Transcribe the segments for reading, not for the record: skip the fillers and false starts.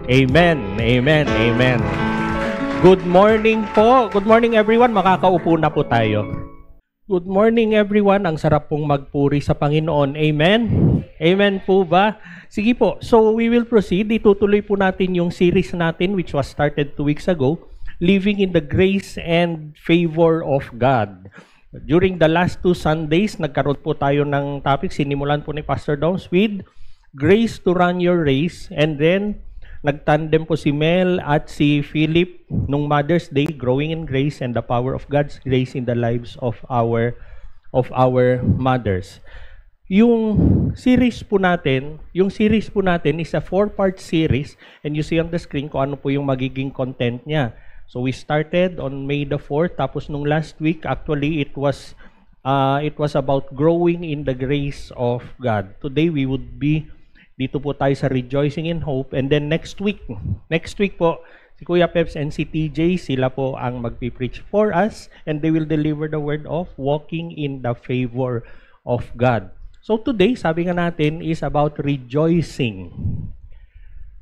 Amen. Amen. Amen. Good morning po. Good morning everyone. Makakaupo na po tayo. Good morning everyone. Ang sarap pong magpuri sa Panginoon. Amen. Amen po ba? Sige po. So we will proceed. Itutuloy po natin yung series natin which was started 2 weeks ago. Living in the grace and favor of God. During the last 2 Sundays, nagkaroon po tayo ng topic. Sinimulan po ni Pastor Downs with Grace to Run Your Race. And then, nagtandem po si Mel at si Philip nung Mother's Day, Growing in Grace and the Power of God's Grace in the Lives of our mothers. Yung series po natin is a 4-part series and you see on the screen kung ano po yung magiging content niya. So we started on May the 4th, tapos nung last week, actually it was about growing in the grace of God. Today we would be dito po tayo sa Rejoicing in Hope. And then next week po, si Kuya Peps and si TJ, sila po ang magpipreach for us and they will deliver the word of walking in the favor of God. So today, sabi nga natin, is about rejoicing.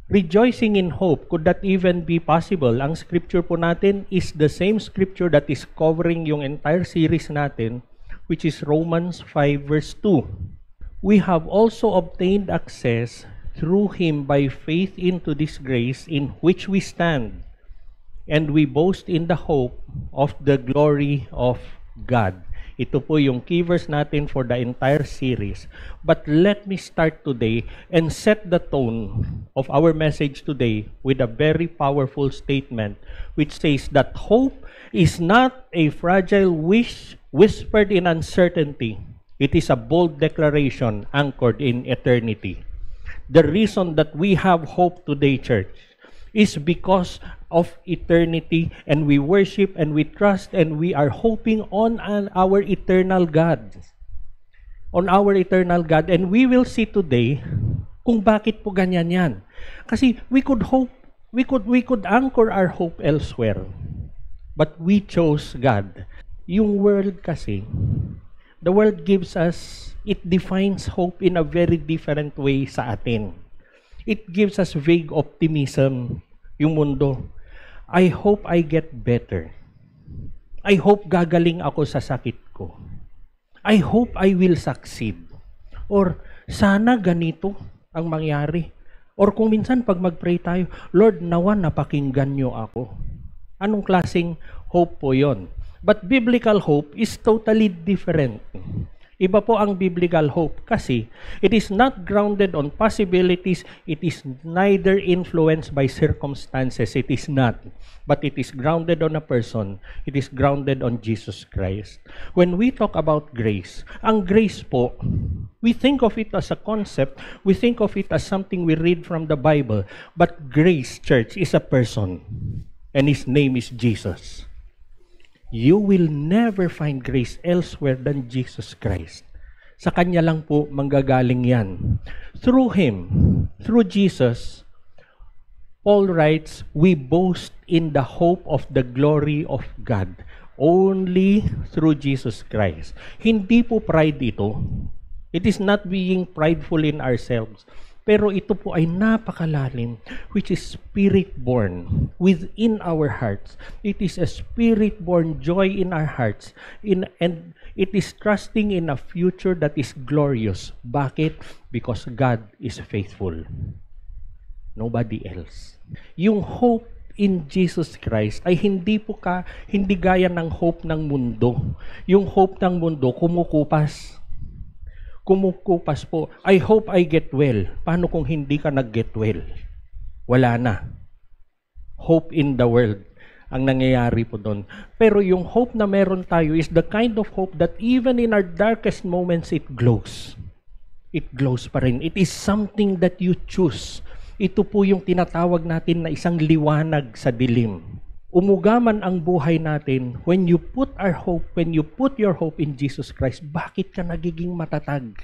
Rejoicing in hope. Could that even be possible? Ang scripture po natin is the same scripture that is covering yung entire series natin, which is Romans 5 verse 2. We have also obtained access through Him by faith into this grace in which we stand, and we boast in the hope of the glory of God. Ito po yung key verse natin for the entire series. But let me start today and set the tone of our message today with a very powerful statement which says that hope is not a fragile wish whispered in uncertainty. It is a bold declaration anchored in eternity. The reason that we have hope today, church, is because of eternity, and we worship and we trust and we are hoping on our eternal God. On our eternal God. And we will see today kung bakit po ganyan yan. Kasi we could anchor our hope elsewhere. But we chose God. Yung world kasi, the world gives us, it defines hope in a very different way sa atin. It gives us vague optimism, yung mundo. I hope I get better. I hope gagaling ako sa sakit ko. I hope I will succeed. Or sana ganito ang mangyari. Or kung minsan pag mag-pray tayo, Lord, nawa napakinggan niyo ako. Anong klaseng hope po yon? But biblical hope is totally different. Iba po ang biblical hope kasi it is not grounded on possibilities, it is neither influenced by circumstances, it is not. But it is grounded on a person, it is grounded on Jesus Christ. When we talk about grace, ang grace po, we think of it as a concept, we think of it as something we read from the Bible. But grace, church, is a person and His name is Jesus. You will never find grace elsewhere than Jesus Christ. Sa Kanya lang po manggagaling yan. Through Him, through Jesus, Paul writes, we boast in the hope of the glory of God. Only through Jesus Christ. Hindi po pride ito. It is not being prideful in ourselves. Pero ito po ay napakalalim, which is spirit-born within our hearts. It is a spirit-born joy in our hearts. And it is trusting in a future that is glorious. Bakit? Because God is faithful. Nobody else. Yung hope in Jesus Christ ay hindi gaya ng hope ng mundo. Yung hope ng mundo kumukupas po. I hope I get well. Paano kung hindi ka nag-get well? Wala na. Hope in the world ang nangyayari po doon. Pero yung hope na meron tayo is the kind of hope that even in our darkest moments, it glows. It glows pa rin. It is something that you choose. Ito po yung tinatawag natin na isang liwanag sa dilim. Umugaman ang buhay natin when you put your hope in Jesus Christ. Bakit ka nagiging matatag?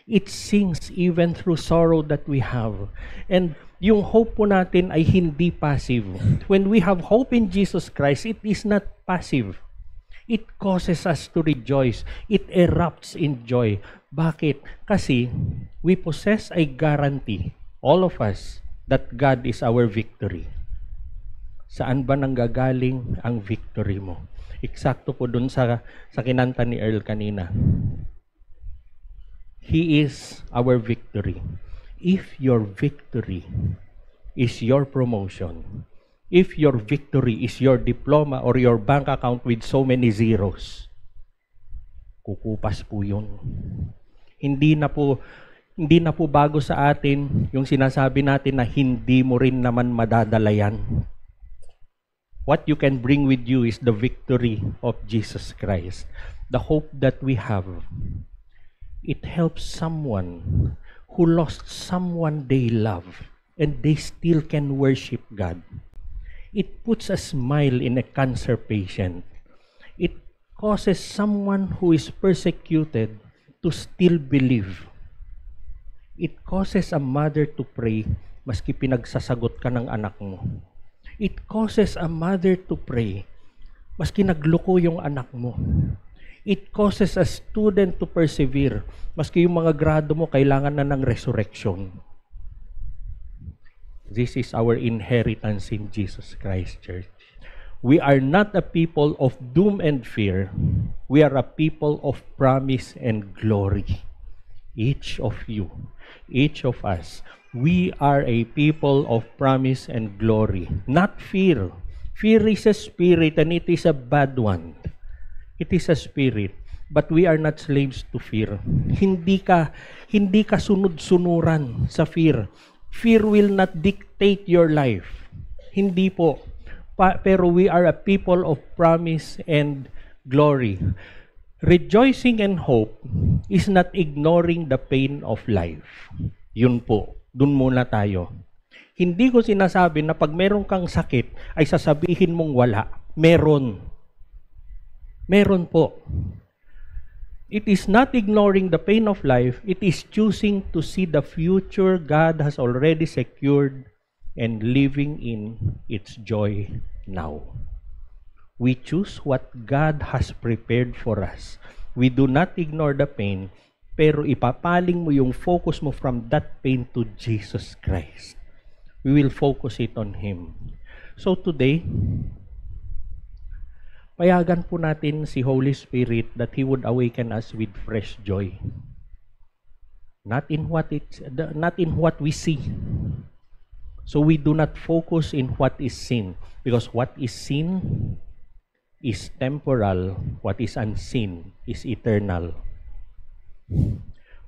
It sings even through sorrow that we have. And yung hope po natin ay hindi passive. When we have hope in Jesus Christ, it is not passive. It causes us to rejoice. It erupts in joy. Bakit? Kasi we possess a guarantee, all of us, that God is our victory. Saan ba nanggagaling ang victory mo? Eksakto po dun sa kinanta ni Earl kanina. He is our victory. If your victory is your promotion, if your victory is your diploma or your bank account with so many zeros, kukupas po yun. Hindi na po bago sa atin yung sinasabi natin na hindi mo rin naman madadala yan. What you can bring with you is the victory of Jesus Christ. The hope that we have. It helps someone who lost someone they love and they still can worship God. It puts a smile in a cancer patient. It causes someone who is persecuted to still believe. It causes a mother to pray maski pinagsasagot ka ng anak mo. It causes a mother to pray maski nagloko yung anak mo. It causes a student to persevere maski yung mga grado mo kailangan na ng resurrection. This is our inheritance in Jesus Christ, church. We are not a people of doom and fear. We are a people of promise and glory. Each of you, each of us, we are a people of promise and glory, not fear. Fear is a spirit and it is a bad one. It is a spirit, but we are not slaves to fear. Hindi ka sunod-sunuran sa fear. Fear will not dictate your life. Hindi po. Pero we are a people of promise and glory. Rejoicing and hope is not ignoring the pain of life. Yun po. Dun muna tayo. Hindi ko sinasabi na pag meron kang sakit, ay sasabihin mong wala. Meron. Meron po. It is not ignoring the pain of life. It is choosing to see the future God has already secured and living in its joy now. We choose what God has prepared for us. We do not ignore the pain, pero ipapaling mo yung focus mo from that pain to Jesus Christ. We will focus it on Him. So today, payagan po natin si Holy Spirit that He would awaken us with fresh joy. Not in what we see. So we do not focus in what is seen, because what is seen is temporal, what is unseen is eternal.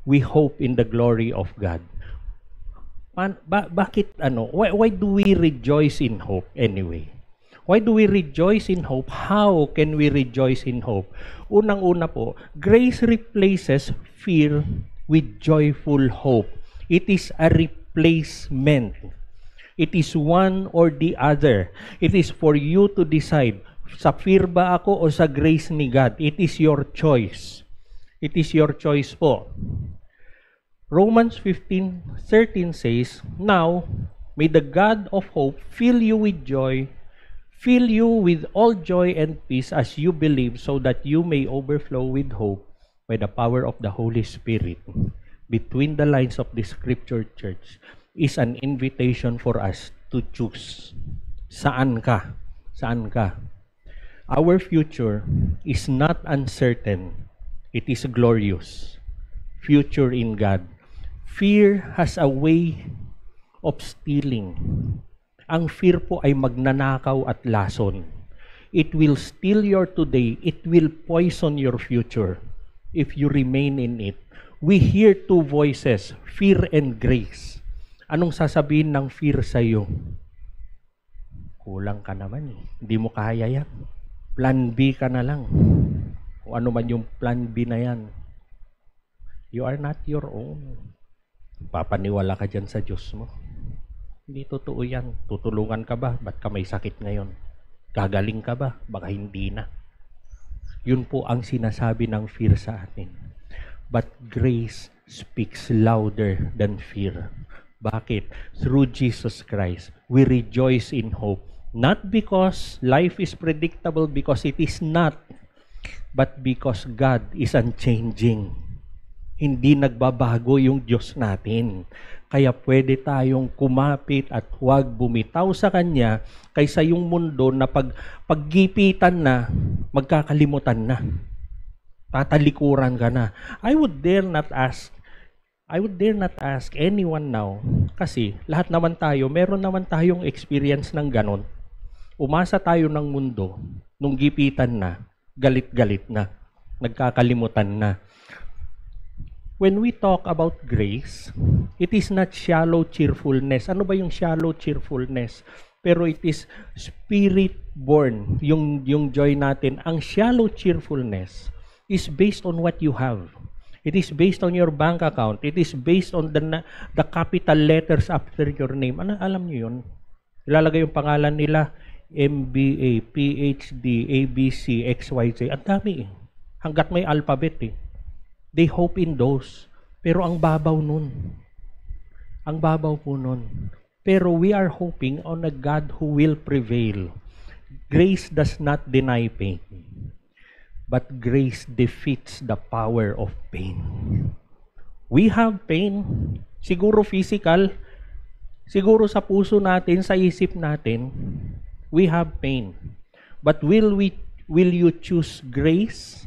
We hope in the glory of God. Bakit why do we rejoice in hope anyway? Why do we rejoice in hope? How can we rejoice in hope? Unang-una po, grace replaces fear with joyful hope. It is a replacement. It is one or the other. It is for you to decide, sa fear ba ako o sa grace ni God? It is your choice. It is your choice po. Romans 15:13 says, "Now, may the God of hope fill you with all joy and peace as you believe, so that you may overflow with hope by the power of the Holy Spirit." Between the lines of the Scripture, church, is an invitation for us to choose. Saan ka? Saan ka? Our future is not uncertain. It is glorious. Future in God. Fear has a way of stealing. Ang fear po ay magnanakaw at lason. It will steal your today. It will poison your future if you remain in it. We hear two voices, fear and grace. Anong sasabihin ng fear sa iyo? Kulang ka naman eh. Hindi mo kaya yan. Plan B ka na lang. O ano man yung plan B na yan. You are not your own. Papaniwala ka dyan sa Diyos mo. Hindi totoo yan. Tutulungan ka ba? Ba't ka may sakit ngayon? Gagaling ka ba? Baka hindi na. Yun po ang sinasabi ng fear sa atin. But grace speaks louder than fear. Bakit? Through Jesus Christ, we rejoice in hope. Not because life is predictable, because it is not, but because God is unchanging. Hindi nagbabago yung Diyos natin. Kaya pwede tayong kumapit at huwag bumitaw sa Kanya kaysa yung mundo na paggipitan na, magkakalimutan na. Tatalikuran ka na. I would dare not ask anyone now kasi lahat naman tayo, meron naman tayong experience ng ganon. Umasa tayo ng mundo, nung gipitan na, galit-galit na, nagkakalimutan na. When we talk about grace, it is not shallow cheerfulness. Ano ba yung shallow cheerfulness? Pero it is spirit-born, yung joy natin. Ang shallow cheerfulness is based on what you have. It is based on your bank account. It is based on the capital letters after your name. Ano, alam niyo yun? Ilalagay yung pangalan nila, MBA, PhD, ABC, XYZ. Ang dami eh. Hanggat may alphabet eh. They hope in those. Pero ang babaw nun. Ang babaw po nun. Pero we are hoping on a God who will prevail. Grace does not deny pain. But grace defeats the power of pain. We have pain. Siguro physical. Siguro sa puso natin, sa isip natin, we have pain. But will you choose grace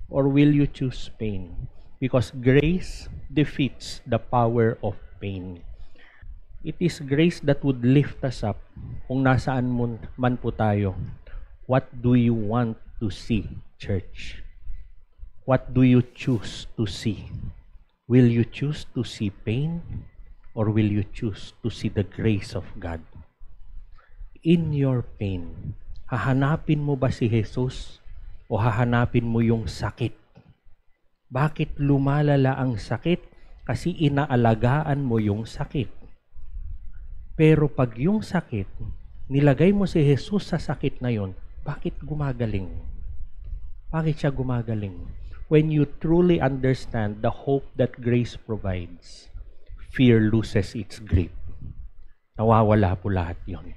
or will you choose pain? Because grace defeats the power of pain. It is grace that would lift us up kung nasaan man po tayo. What do you want to see, church? What do you choose to see? Will you choose to see pain or will you choose to see the grace of God? In your pain, hahanapin mo ba si Jesus o hahanapin mo yung sakit? Bakit lumalala ang sakit? Kasi inaalagaan mo yung sakit. Pero pag yung sakit, nilagay mo si Jesus sa sakit na yon, bakit gumagaling? Bakit siya gumagaling? When you truly understand the hope that grace provides, fear loses its grip. Nawawala po lahat yon.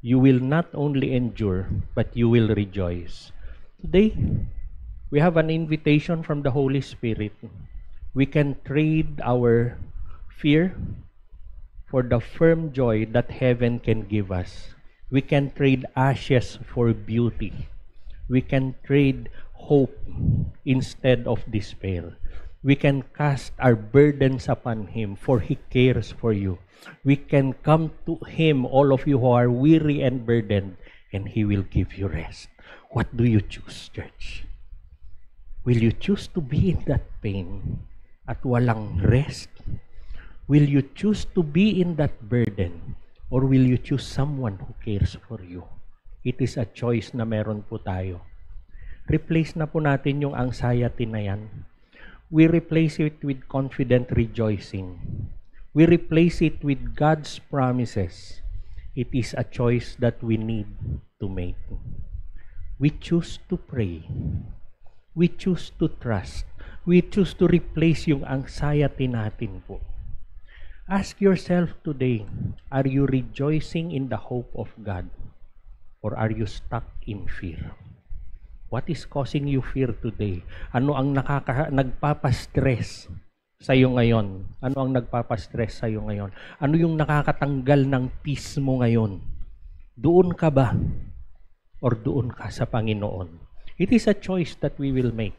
You will not only endure, but you will rejoice. Today, we have an invitation from the Holy Spirit. We can trade our fear for the firm joy that heaven can give us. We can trade ashes for beauty. We can trade hope instead of despair. We can cast our burdens upon Him, for He cares for you. We can come to Him, all of you who are weary and burdened, and He will give you rest. What do you choose, church? Will you choose to be in that pain at walang rest? Will you choose to be in that burden? Or will you choose someone who cares for you? It is a choice na meron po tayo. Replace na po natin yung anxiety na yan. We replace it with confident rejoicing. We replace it with God's promises. It is a choice that we need to make. We choose to pray. We choose to trust. We choose to replace yung anxiety natin po. Ask yourself today, are you rejoicing in the hope of God? Or are you stuck in fear? What is causing you fear today? Ano ang nagpapastress sa iyo ngayon? Ano ang nagpapastress sa iyo ngayon? Ano yung nakakatanggal ng peace mo ngayon? Doon ka ba? Or doon ka sa Panginoon? It is a choice that we will make.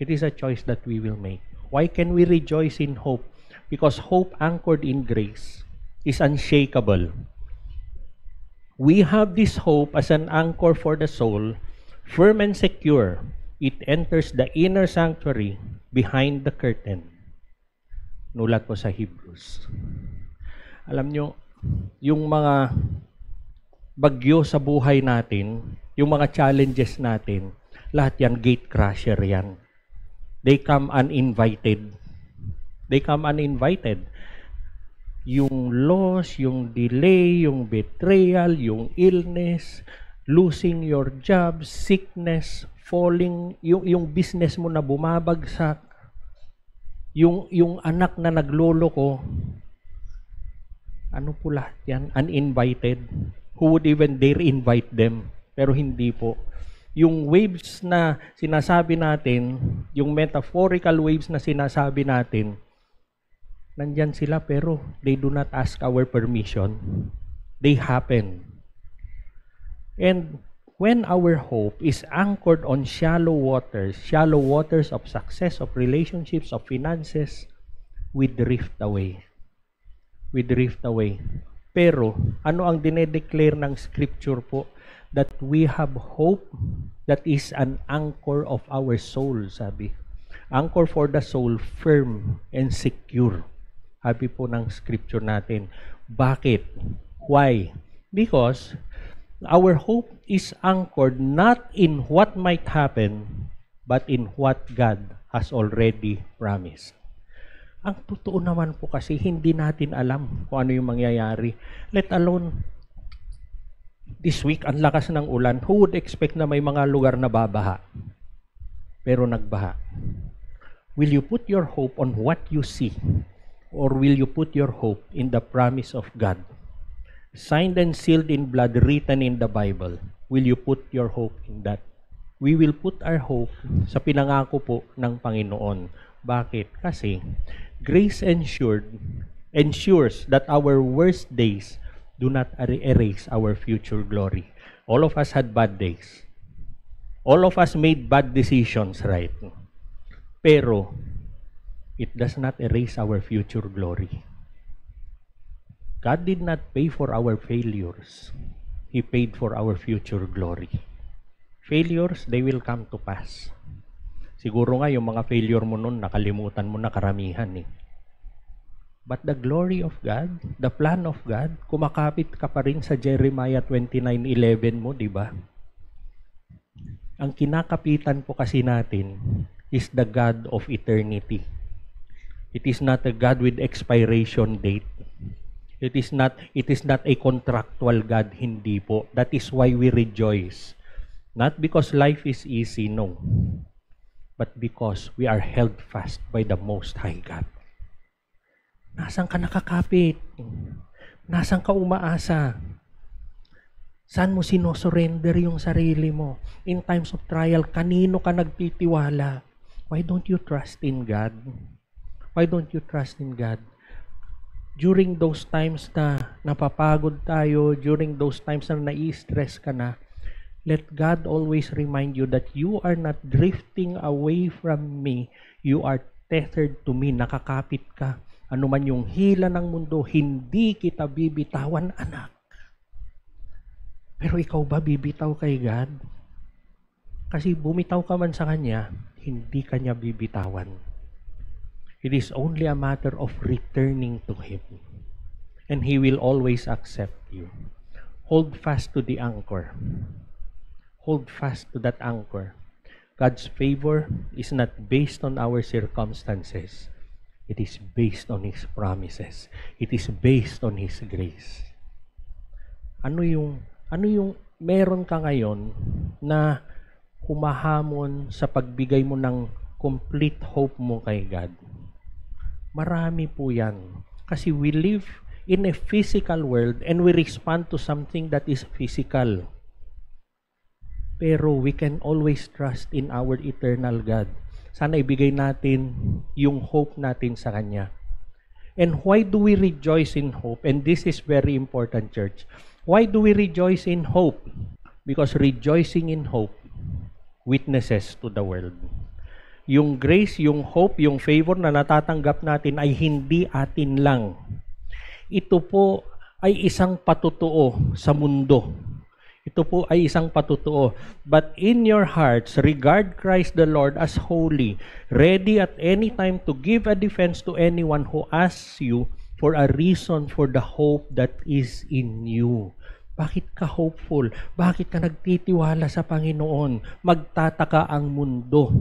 It is a choice that we will make. Why can we rejoice in hope? Because hope anchored in grace is unshakable. We have this hope as an anchor for the soul, firm and secure. It enters the inner sanctuary behind the curtain. Nulat po sa Hebrews. Alam nyo, yung mga bagyo sa buhay natin, yung mga challenges natin, lahat yan gate crusher yan. They come uninvited. They come uninvited. Yung loss, yung delay, yung betrayal, yung illness, losing your job, sickness, falling, yung business mo na bumabagsak, yung anak na nagloloko, ano po lahat yan? Uninvited. Who would even dare invite them? Pero hindi po. Yung waves na sinasabi natin, yung metaphorical waves na sinasabi natin, nandyan sila pero they do not ask our permission. They happen. And when our hope is anchored on shallow waters of success, of relationships, of finances, we drift away. We drift away. Pero, ano ang dinedeclare ng Scripture po? That we have hope that is an anchor of our soul, sabi. Anchor for the soul, firm and secure. Sabi po ng Scripture natin. Bakit? Why? Because our hope is anchored not in what might happen, but in what God has already promised. Ang totoo naman po kasi hindi natin alam kung ano yung mangyayari. Let alone, this week, ang lakas ng ulan. Who would expect na may mga lugar na babaha? Pero nagbaha. Will you put your hope on what you see? Or will you put your hope in the promise of God? Signed and sealed in blood, written in the Bible. Will you put your hope in that? We will put our hope sa pinangako po ng Panginoon. Bakit? Kasi grace ensures that our worst days do not erase our future glory. All of us had bad days. All of us made bad decisions, right? Pero, it does not erase our future glory. God did not pay for our failures. He paid for our future glory. Failures, they will come to pass. Siguro nga yung mga failure mo nun, nakalimutan mo na karamihan eh. But the glory of God, the plan of God, kumakapit ka pa rin sa Jeremiah 29:11 mo, di ba? Ang kinakapitan po kasi natin is the God of eternity. It is not a God with expiration date. It is not a contractual God, hindi po. That is why we rejoice. Not because life is easy, no. But because we are held fast by the Most High God. Nasaan ka nakakapit? Nasaan ka umaasa? Saan mo sinosurrender yung sarili mo? In times of trial, kanino ka nagtitiwala? Why don't you trust in God? Why don't you trust in God? During those times na napapagod tayo, during those times na nai-stress ka na, let God always remind you that you are not drifting away from me. You are tethered to me. Nakakapit ka. Ano man yung hila ng mundo, hindi kita bibitawan, anak. Pero ikaw ba bibitaw kay God? Kasi bumitaw ka man sa Kanya, hindi Kanya bibitawan. It is only a matter of returning to Him. And He will always accept you. Hold fast to the anchor. Hold fast to that anchor. God's favor is not based on our circumstances. It is based on His promises. It is based on His grace. Ano yung meron ka ngayon na humahamon sa pagbigay mo ng complete hope mo kay God? Marami po yan. Kasi we live in a physical world and we respond to something that is physical. Pero we can always trust in our eternal God. Sana ibigay natin yung hope natin sa Kanya. And why do we rejoice in hope? And this is very important, church. Why do we rejoice in hope? Because rejoicing in hope witnesses to the world. Yung grace, yung hope, yung favor na natatanggap natin ay hindi atin lang. Ito po ay isang patutuo sa mundo. Ito po ay isang patutuo. But in your hearts, regard Christ the Lord as holy, ready at any time to give a defense to anyone who asks you for a reason for the hope that is in you. Bakit ka hopeful? Bakit ka nagtitiwala sa Panginoon? Magtataka ang mundo.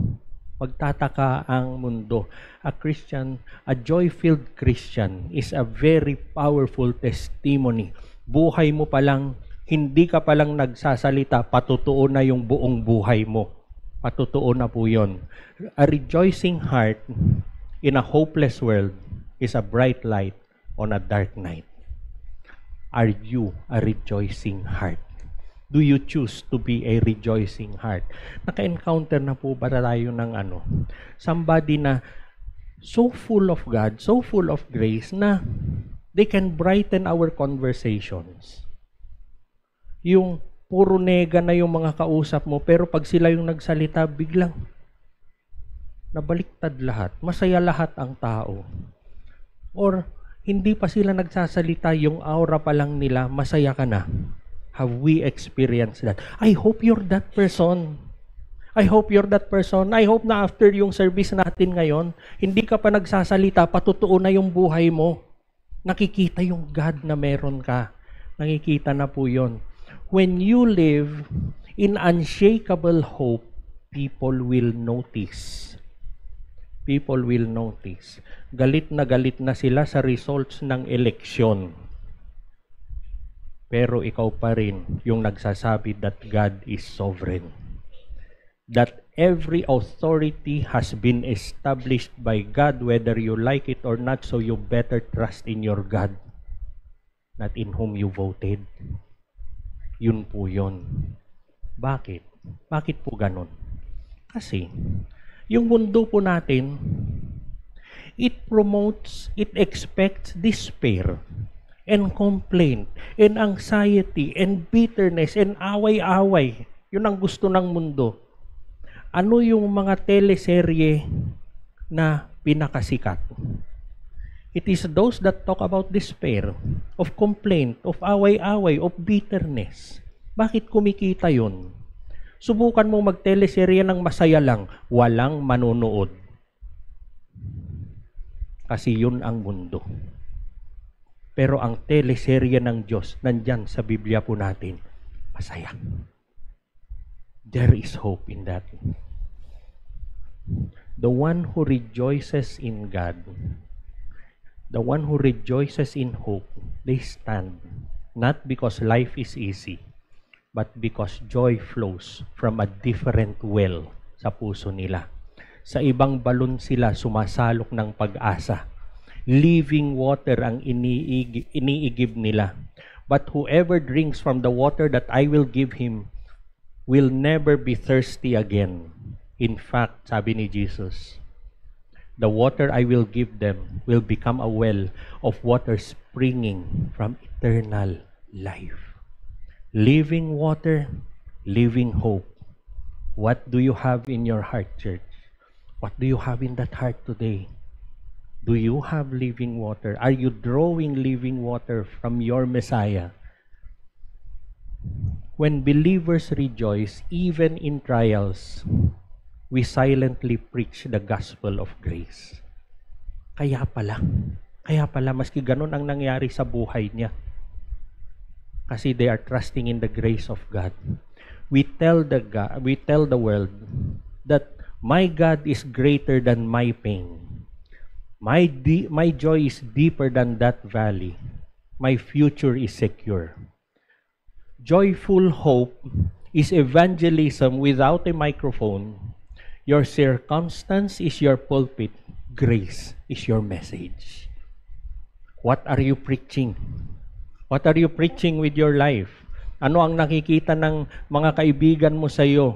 Magtataka ang mundo. A Christian, a joy-filled Christian is a very powerful testimony. Buhay mo palang, hindi ka palang nagsasalita, patutuo na yung buong buhay mo. Patutuo na po yun. A rejoicing heart in a hopeless world is a bright light on a dark night. Are you a rejoicing heart? Do you choose to be a rejoicing heart? Naka-encounter na po ba tayo ng somebody na so full of God, so full of grace na they can brighten our conversations. Yung puro nega na yung mga kausap mo, pero pag sila yung nagsalita, biglang nabaliktad lahat. Masaya lahat ang tao. Or hindi pa sila nagsasalita, yung aura pa lang nila, masaya ka na. Have we experienced that? I hope you're that person. I hope you're that person. I hope na after yung service natin ngayon, hindi ka pa nagsasalita, patutuo na yung buhay mo. Nakikita yung God na meron ka. Nakikita na po yun. When you live in unshakable hope, people will notice. People will notice. Galit na sila sa results ng eleksyon. Pero ikaw pa rin yung nagsasabi that God is sovereign. That every authority has been established by God, whether you like it or not, so you better trust in your God, not in whom you voted. Yun po yun. Bakit? Bakit po ganun? Kasi, yung mundo po natin, it promotes, it expects despair, and complaint, and anxiety, and bitterness, and away-away. Yun ang gusto ng mundo. Ano yung mga teleserye na pinakasikat? It is those that talk about despair, of complaint, of away-away, of bitterness. Bakit kumikita yun? Subukan mo mag-teleserye ng masaya lang, walang manonood. Kasi yun ang mundo. Pero ang teleserye ng Diyos, nandyan sa Biblia po natin, masaya. There is hope in that. The one who rejoices in God, the one who rejoices in hope, they stand, not because life is easy, but because joy flows from a different well sa puso nila. Sa ibang balon sila sumasalok ng pag-asa. Living water ang iniigib nila. But whoever drinks from the water that I will give him will never be thirsty again. In fact, sabi ni Jesus, the water I will give them will become a well of water springing from eternal life. Living water, living hope. What do you have in your heart, church? What do you have in that heart today? Do you have living water? Are you drawing living water from your Messiah? When believers rejoice, even in trials, we silently preach the gospel of grace. Kaya pala, maski ganun ang nangyari sa buhay niya. Kasi they are trusting in the grace of God. We tell the world that my God is greater than my pain. My joy is deeper than that valley. My future is secure. Joyful hope is evangelism without a microphone. Your circumstance is your pulpit. Grace is your message. What are you preaching? What are you preaching with your life? Ano ang nakikita ng mga kaibigan mo sa iyo?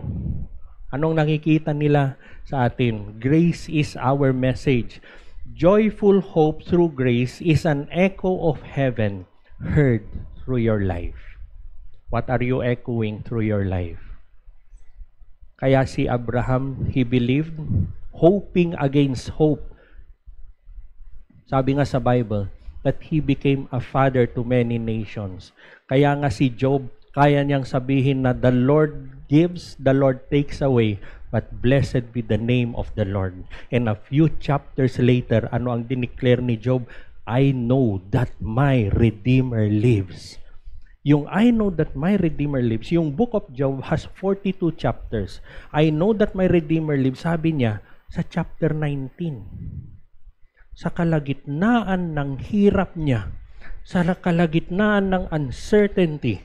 Anong nakikita nila sa atin? Grace is our message. Joyful hope through grace is an echo of heaven heard through your life. What are you echoing through your life? Kaya si Abraham, he believed, hoping against hope. Sabi nga sa Bible, that he became a father to many nations. Kaya nga si Job, kaya niyang sabihin na the Lord gives, the Lord takes away, but blessed be the name of the Lord. And a few chapters later, ano ang dineclare ni Job? I know that my Redeemer lives. Yung I know that my Redeemer lives, yung book of Job has 42 chapters. I know that my Redeemer lives, sabi niya, sa chapter 19. Sa kalagitnaan ng hirap niya, sa kalagitnaan ng uncertainty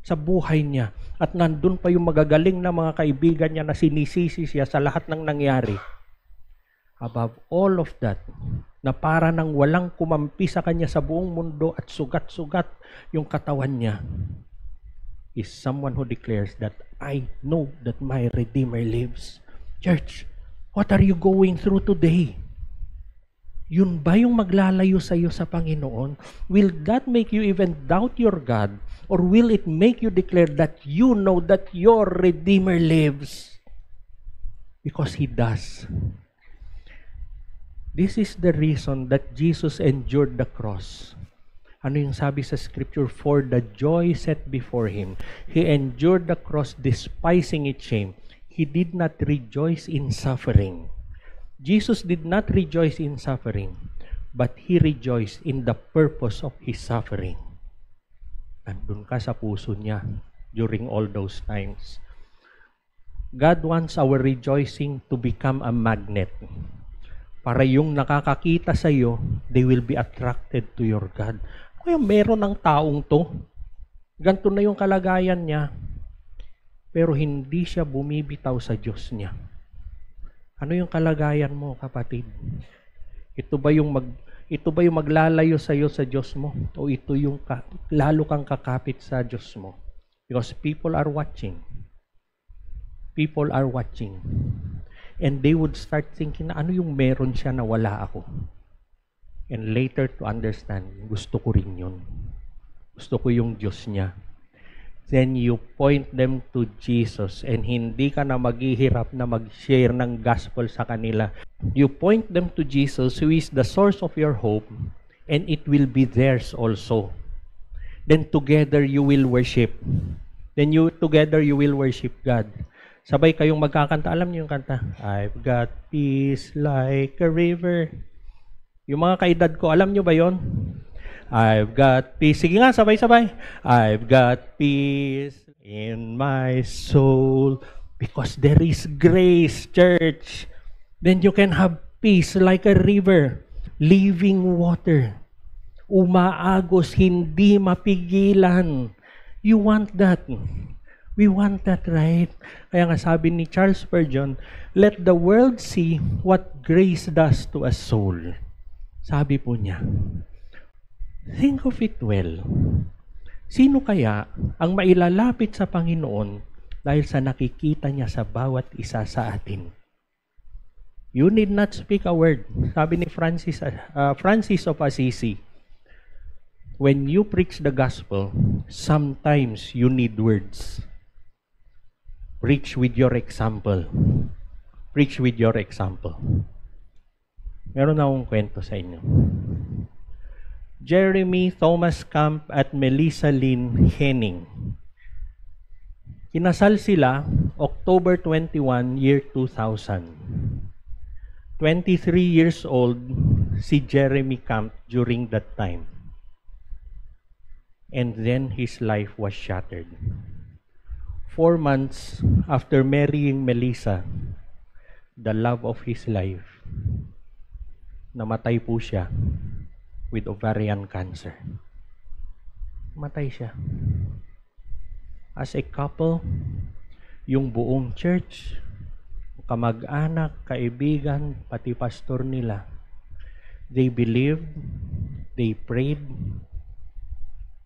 sa buhay niya, at nandun pa yung magagaling na mga kaibigan niya na sinisisi siya sa lahat ng nangyari. Above all of that, na para nang walang kumampi sa kanya sa buong mundo at sugat-sugat yung katawan niya, is someone who declares that I know that my Redeemer lives. Church, what are you going through today? Yun ba yung maglalayo sa iyo sa Panginoon? Will that make you even doubt your God? Or will it make you declare that you know that your Redeemer lives? Because He does. This is the reason that Jesus endured the cross. Ano yung sabi sa Scripture? For the joy set before Him, He endured the cross, despising its shame. He did not rejoice in suffering. Jesus did not rejoice in suffering, but He rejoiced in the purpose of His suffering. Nandun ka sa puso niya during all those times. God wants our rejoicing to become a magnet. Para yung nakakakita sa iyo, they will be attracted to your God. Kaya meron ng taong to, ganito na yung kalagayan niya, pero hindi siya bumibitaw sa Diyos niya. Ano yung kalagayan mo, kapatid? Ito ba yung maglalayo sa iyo sa Diyos mo? O ito yung lalo kang kakapit sa Diyos mo? Because people are watching. People are watching. And they would start thinking na ano yung meron siya na wala ako. And later to understand, gusto ko rin yun. Gusto ko yung Diyos niya. Then you point them to Jesus and hindi ka na maghihirap na mag-share ng gospel sa kanila. You point them to Jesus who is the source of your hope and it will be theirs also. Then together you will worship. Together you will worship God. Sabay kayong magkakanta. Alam niyo yung kanta? I've got peace like a river. Yung mga kaedad ko, alam niyo ba yon? I've got peace. Sige nga, sabay-sabay. I've got peace in my soul because there is grace, church. Then you can have peace like a river, living water. Umaagos, hindi mapigilan. You want that. We want that, right? Kaya nga sabi ni Charles Spurgeon, let the world see what grace does to a soul. Sabi po niya, think of it well. Sino kaya ang mailalapit sa Panginoon dahil sa nakikita niya sa bawat isa sa atin? You need not speak a word. Sabi ni Francis of Assisi, when you preach the gospel, sometimes you need words. Preach with your example. Preach with your example. Meron akong kwento sa inyo. Jeremy Thomas Camp at Melissa Lynn Henning. Kinasal sila October 21, year 2000. 23 years old si Jeremy Camp during that time. And then his life was shattered. 4 months after marrying Melissa, the love of his life, namatay po siya with ovarian cancer. Matay siya. As a couple, yung buong church, kamag-anak, kaibigan, pati pastor nila, they believed, they prayed,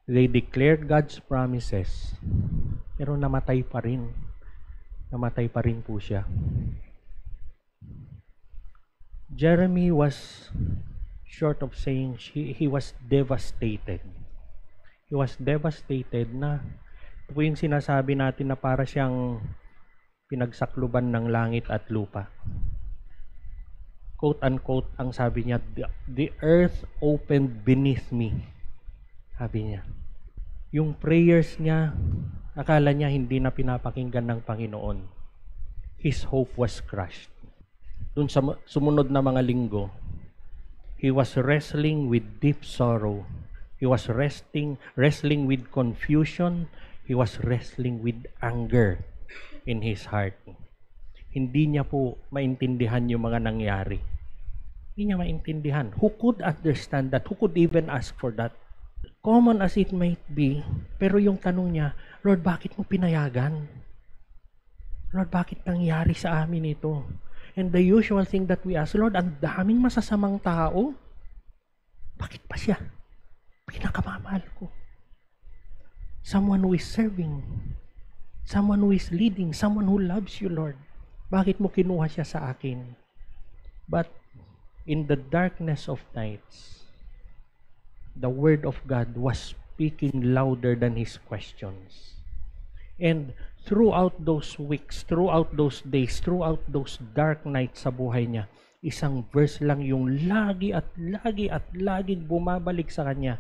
they declared God's promises, pero namatay pa rin. Namatay pa rin po siya. Jeremy was short of saying he was devastated. He was devastated na ito po yung sinasabi natin na para siyang pinagsakluban ng langit at lupa. Quote unquote, ang sabi niya, the earth opened beneath me. Sabi niya. Yung prayers niya, akala niya hindi na pinapakinggan ng Panginoon. His hope was crushed. Doon sa sumunod na mga linggo, he was wrestling with deep sorrow. He was wrestling with confusion. He was wrestling with anger in his heart. Hindi niya po maintindihan yung mga nangyari. Hindi niya maintindihan. Who could understand that? Who could even ask for that? Common as it might be, pero yung tanong niya, Lord, bakit mo pinayagan? Lord, bakit nangyari sa amin ito? And the usual thing that we ask, Lord, ang daming masasamang tao. Bakit pa siya? Pinakamamahal ko. Someone who is serving. Someone who is leading. Someone who loves you, Lord. Bakit mo kinuha siya sa akin? But in the darkness of nights, the Word of God was speaking louder than his questions. And throughout those weeks, throughout those days, throughout those dark nights sa buhay niya, isang verse lang yung lagi at laging bumabalik sa kanya.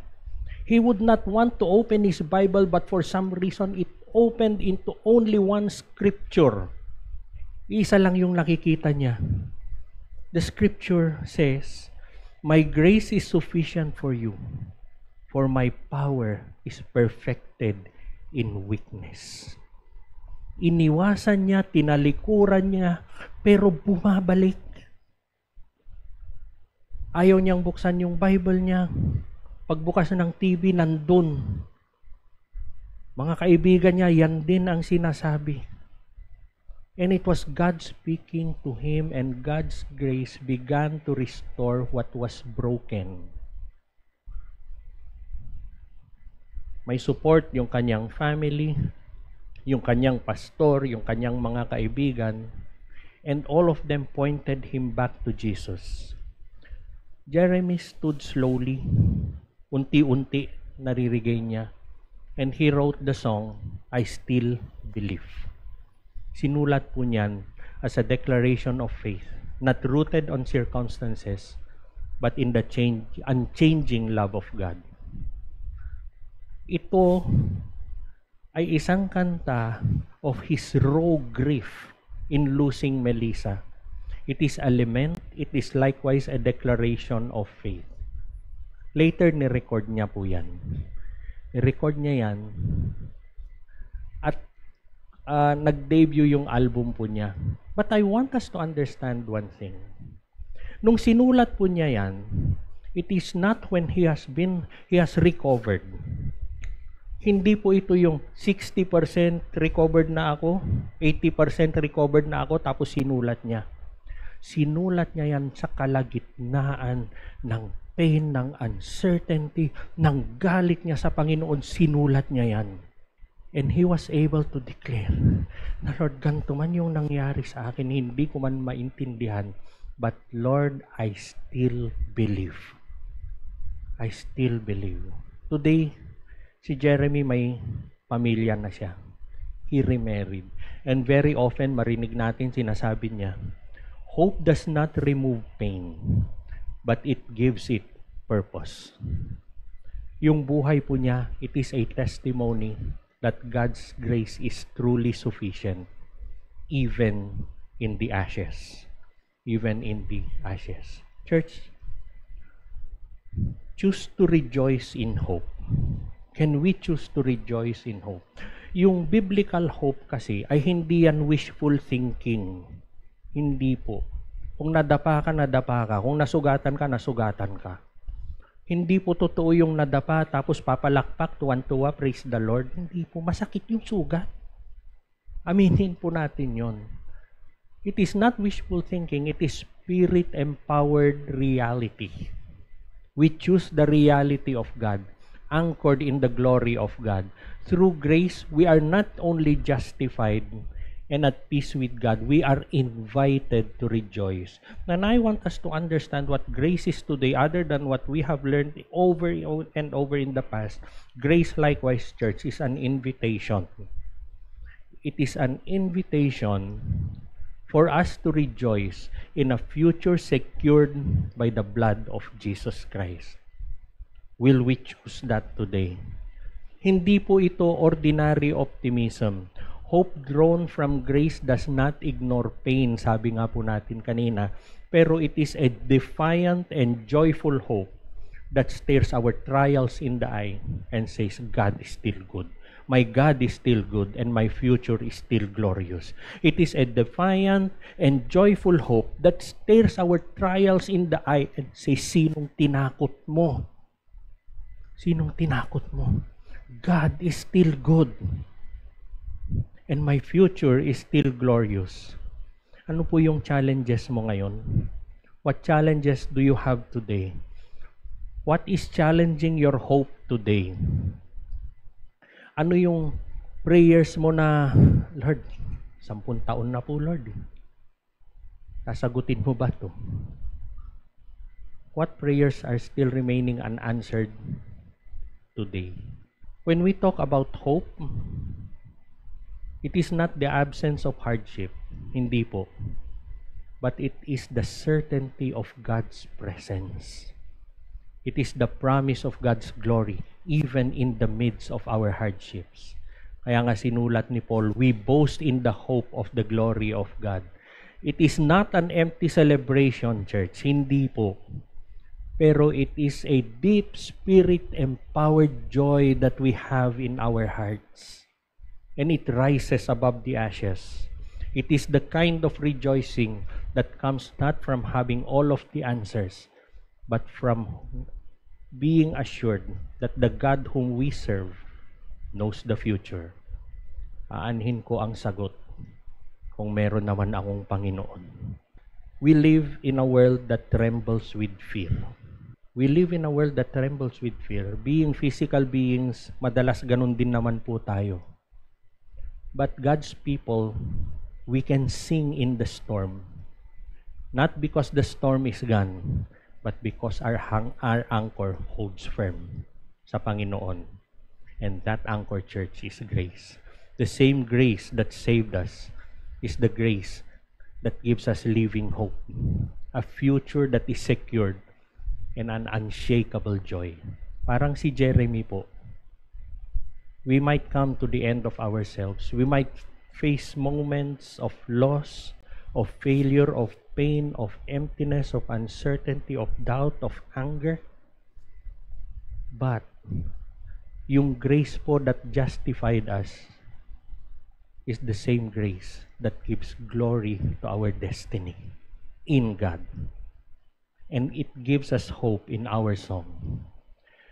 He would not want to open his Bible, but for some reason, it opened into only one scripture. Isa lang yung nakikita niya. The scripture says, "My grace is sufficient for you, for my power is perfected in weakness." Iniwasan niya, tinalikuran niya, pero bumabalik. Ayaw niyang buksan yung Bible niya. Pagbukas ng TV, nandun. Mga kaibigan niya, yan din ang sinasabi. And it was God speaking to him, and God's grace began to restore what was broken. May support yung kanyang family, yung kanyang pastor, yung kanyang mga kaibigan, and all of them pointed him back to Jesus. Jeremy stood slowly, unti-unti naririgay niya, and he wrote the song, "I Still Believe." Sinulat po niyan as a declaration of faith, not rooted on circumstances, but in the unchanging love of God. Ito ay isang kanta of his raw grief in losing Melissa. It is a lament, it is likewise a declaration of faith. Later, ni-record niya po yan. Ni-record niya yan at nag-debut yung album po niya. But I want us to understand one thing. Nung sinulat po niya yan, it is not when he has recovered. Hindi po ito yung 60% recovered na ako, 80% recovered na ako, tapos sinulat niya. Sinulat niya yan sa kalagitnaan ng pain, ng uncertainty, ng galit niya sa Panginoon. Sinulat niya yan. And he was able to declare na, "Lord, ganito man yung nangyari sa akin, hindi ko man maintindihan, but Lord, I still believe. I still believe." Today, si Jeremy may pamilya na siya. He remarried. And very often, marinig natin sinasabi niya, hope does not remove pain, but it gives it purpose. Yung buhay po niya, it is a testimony that God's grace is truly sufficient, even in the ashes. Even in the ashes. Church, choose to rejoice in hope. Can we choose to rejoice in hope? Yung biblical hope kasi ay hindi yan wishful thinking. Hindi po. Kung nadapa ka, nadapa ka. Kung nasugatan ka, nasugatan ka. Hindi po totoo yung nadapa tapos papalakpak, tuwan-tuwa, praise the Lord. Hindi po. Masakit yung sugat. Aminin po natin yon. It is not wishful thinking. It is spirit-empowered reality. We choose the reality of God, anchored in the glory of God. Through grace, we are not only justified and at peace with God, we are invited to rejoice. And I want us to understand what grace is today, other than what we have learned over and over in the past. Grace, likewise, church, is an invitation. It is an invitation for us to rejoice in a future secured by the blood of Jesus Christ. Will we choose that today? Hindi po ito ordinary optimism. Hope drawn from grace does not ignore pain, sabi nga po natin kanina, pero it is a defiant and joyful hope that stares our trials in the eye and says, God is still good. My God is still good and my future is still glorious. It is a defiant and joyful hope that stares our trials in the eye and says, sinong tinakot mo? Sinong tinakot mo? God is still good. And my future is still glorious. Ano po yung challenges mo ngayon? What challenges do you have today? What is challenging your hope today? Ano yung prayers mo na, Lord, 10 taon na po, Lord. Sasagutin mo ba to? What prayers are still remaining unanswered today? When we talk about hope, it is not the absence of hardship. Hindi po. But it is the certainty of God's presence. It is the promise of God's glory, even in the midst of our hardships. Kaya nga sinulat ni Paul, we boast in the hope of the glory of God. It is not an empty celebration, church. Hindi po. Pero it is a deep spirit-empowered joy that we have in our hearts. And it rises above the ashes. It is the kind of rejoicing that comes not from having all of the answers, but from being assured that the God whom we serve knows the future. Aanhin ko ang sagot kung meron naman akong Panginoon. We live in a world that trembles with fear. We live in a world that trembles with fear. Being physical beings, madalas ganun din naman po tayo. But God's people, we can sing in the storm. Not because the storm is gone, but because our anchor holds firm sa Panginoon. And that anchor, church, is grace. The same grace that saved us is the grace that gives us living hope. A future that is secured and an unshakable joy. Parang si Jeremy po. We might come to the end of ourselves. We might face moments of loss, of failure, of pain, of emptiness, of uncertainty, of doubt, of anger. But yung grace po that justified us is the same grace that gives glory to our destiny in God. And it gives us hope in our song.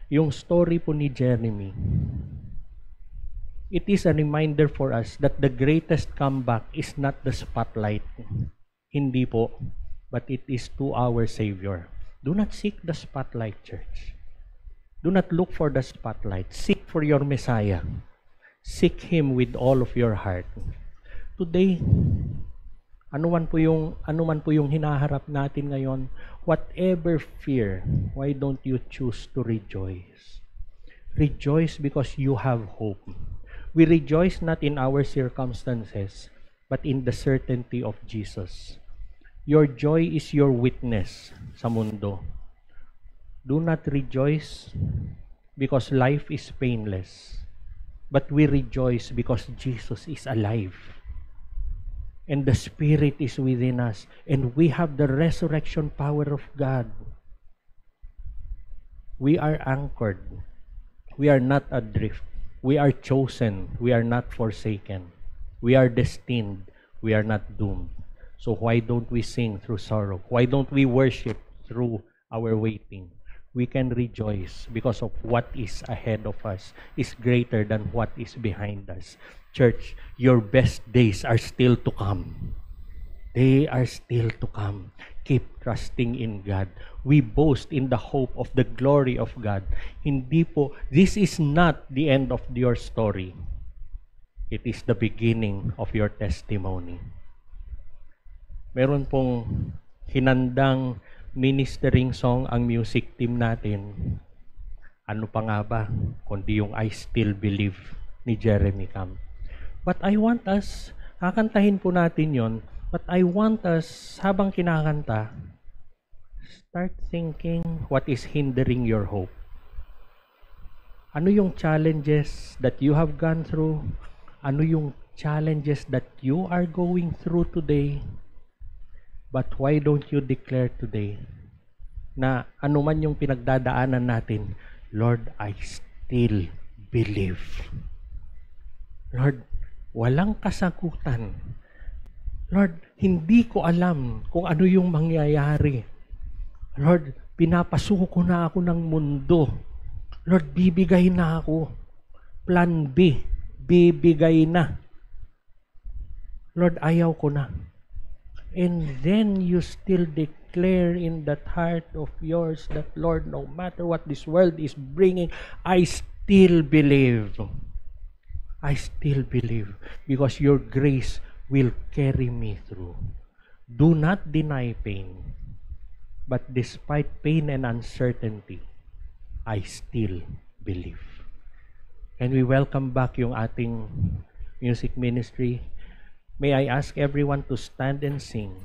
Yung story po ni Jeremy, it is a reminder for us that the greatest comeback is not the spotlight. Hindi po, but it is to our Savior. Do not seek the spotlight, church. Do not look for the spotlight. Seek for your Messiah. Seek Him with all of your heart. Today, ano man po yung hinaharap natin ngayon, whatever fear, why don't you choose to rejoice? Rejoice because you have hope. We rejoice not in our circumstances, but in the certainty of Jesus. Your joy is your witness sa mundo. Do not rejoice because life is painless, but we rejoice because Jesus is alive. And the Spirit is within us, and we have the resurrection power of God. We are anchored. We are not adrift. We are chosen. We are not forsaken. We are destined. We are not doomed. So why don't we sing through sorrow? Why don't we worship through our waiting? We can rejoice because of what is ahead of us is greater than what is behind us. Church, your best days are still to come. They are still to come. Keep trusting in God. We boast in the hope of the glory of God. Hindi po, this is not the end of your story. It is the beginning of your testimony. Meron pong hinandang ministering song ang music team natin. Ano pa nga ba kundi yung I Still Believe ni Jeremy Camp. But I want us, kakantahin po natin yon, but I want us, habang kinakanta, start thinking what is hindering your hope. Ano yung challenges that you have gone through? Ano yung challenges that you are going through today? But why don't you declare today na ano man yung pinagdadaanan natin, Lord, I still believe. Lord, walang kasagutan. Lord, hindi ko alam kung ano yung mangyayari. Lord, pinapasuko na ako ng mundo. Lord, bibigay na ako. Plan B, bibigay na. Lord, ayaw ko na. And then you still declare in that heart of yours that, Lord, no matter what this world is bringing, I still believe. I still believe because your grace will carry me through. Do not deny pain. But despite pain and uncertainty, I still believe. And we welcome back yung ating music ministry. May I ask everyone to stand and sing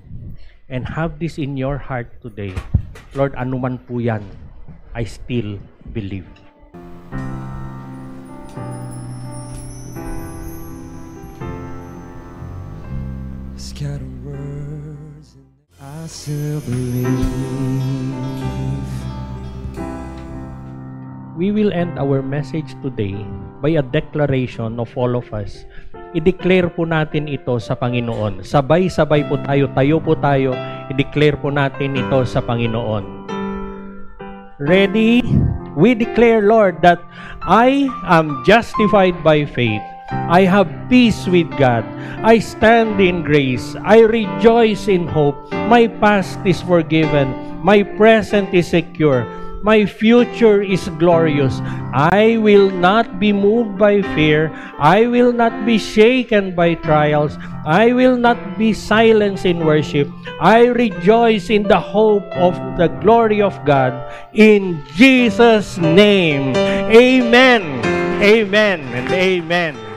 and have this in your heart today. Lord, anuman po yan, I still believe. Scattered words, I still believe. We will end our message today by a declaration of all of us. I-declare po natin ito sa Panginoon. Sabay-sabay po tayo po tayo, i-declare po natin ito sa Panginoon. Ready? We declare, Lord, that I am justified by faith. I have peace with God. I stand in grace. I rejoice in hope. My past is forgiven. My present is secure. My future is glorious. I will not be moved by fear. I will not be shaken by trials. I will not be silenced in worship. I rejoice in the hope of the glory of God. In Jesus' name, amen. Amen and amen.